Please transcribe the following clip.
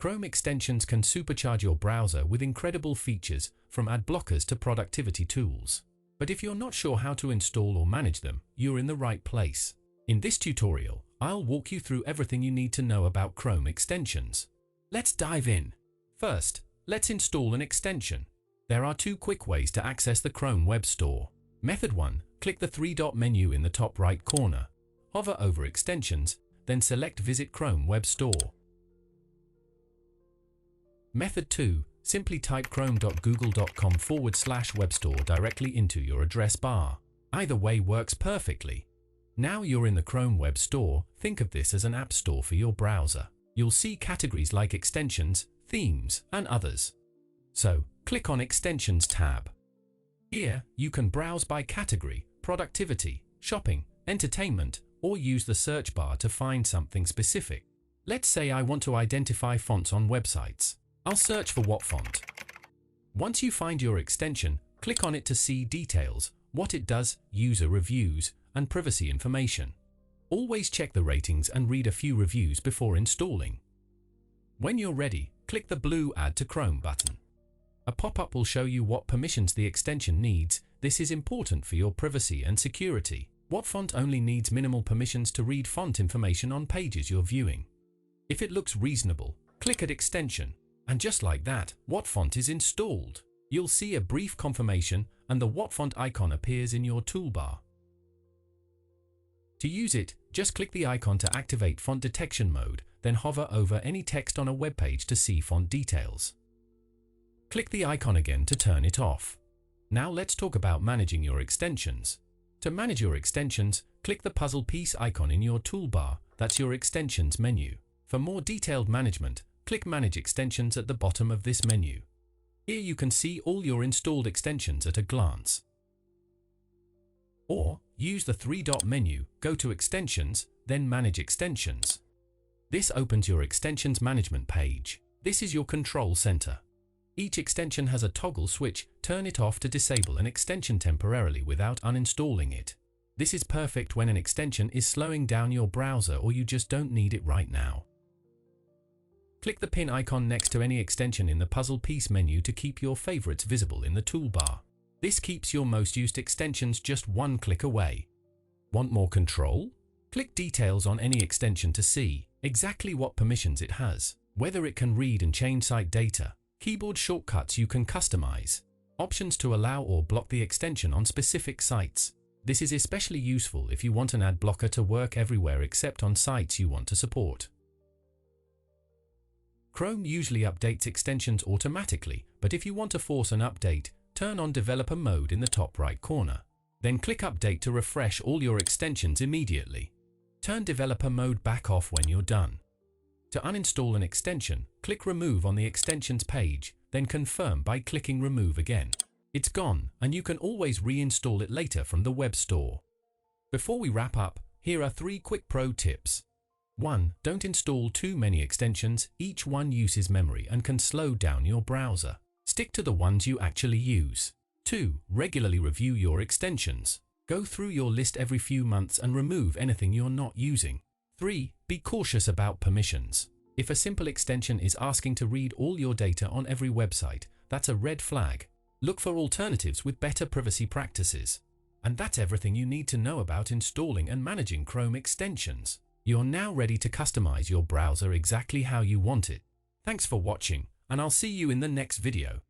Chrome extensions can supercharge your browser with incredible features, from ad blockers to productivity tools. But if you're not sure how to install or manage them, you're in the right place. In this tutorial, I'll walk you through everything you need to know about Chrome extensions. Let's dive in. First, let's install an extension. There are two quick ways to access the Chrome Web Store. Method 1. Click the three-dot menu in the top right corner. Hover over Extensions, then select Visit Chrome Web Store. Method 2. Simply type chrome.google.com/webstore directly into your address bar. Either way works perfectly. Now you're in the Chrome Web Store, think of this as an app store for your browser. You'll see categories like extensions, themes, and others. So, click on Extensions tab. Here, you can browse by category, productivity, shopping, entertainment, or use the search bar to find something specific. Let's say I want to identify fonts on websites. I'll search for what font. Once you find your extension, click on it to see details, what it does, user reviews, and privacy information. Always check the ratings and read a few reviews before installing. When you're ready, click the blue Add to Chrome button. A pop-up will show you what permissions the extension needs. This is important for your privacy and security. What font only needs minimal permissions to read font information on pages you're viewing. If it looks reasonable, click Add Extension. And just like that, what font is installed. You'll see a brief confirmation and the what font icon appears in your toolbar. To use it, just click the icon to activate font detection mode, then hover over any text on a web page to see font details. Click the icon again to turn it off. Now let's talk about managing your extensions. To manage your extensions, click the puzzle piece icon in your toolbar. That's your extensions menu. For more detailed management, click Manage Extensions at the bottom of this menu. Here you can see all your installed extensions at a glance. Or, use the three-dot menu, go to Extensions, then Manage Extensions. This opens your extensions management page. This is your control center. Each extension has a toggle switch. Turn it off to disable an extension temporarily without uninstalling it. This is perfect when an extension is slowing down your browser or you just don't need it right now. Click the pin icon next to any extension in the puzzle piece menu to keep your favorites visible in the toolbar. This keeps your most used extensions just one click away. Want more control? Click Details on any extension to see exactly what permissions it has, whether it can read and change site data, keyboard shortcuts you can customize, options to allow or block the extension on specific sites. This is especially useful if you want an ad blocker to work everywhere except on sites you want to support. Chrome usually updates extensions automatically, but if you want to force an update, turn on Developer Mode in the top right corner. Then click Update to refresh all your extensions immediately. Turn Developer Mode back off when you're done. To uninstall an extension, click Remove on the Extensions page, then confirm by clicking Remove again. It's gone, and you can always reinstall it later from the web store. Before we wrap up, here are 3 quick pro tips. 1. Don't install too many extensions. Each one uses memory and can slow down your browser. Stick to the ones you actually use. 2. Regularly review your extensions. Go through your list every few months and remove anything you're not using. 3. Be cautious about permissions. If a simple extension is asking to read all your data on every website, that's a red flag. Look for alternatives with better privacy practices. And that's everything you need to know about installing and managing Chrome extensions. You're now ready to customize your browser exactly how you want it. Thanks for watching, and I'll see you in the next video.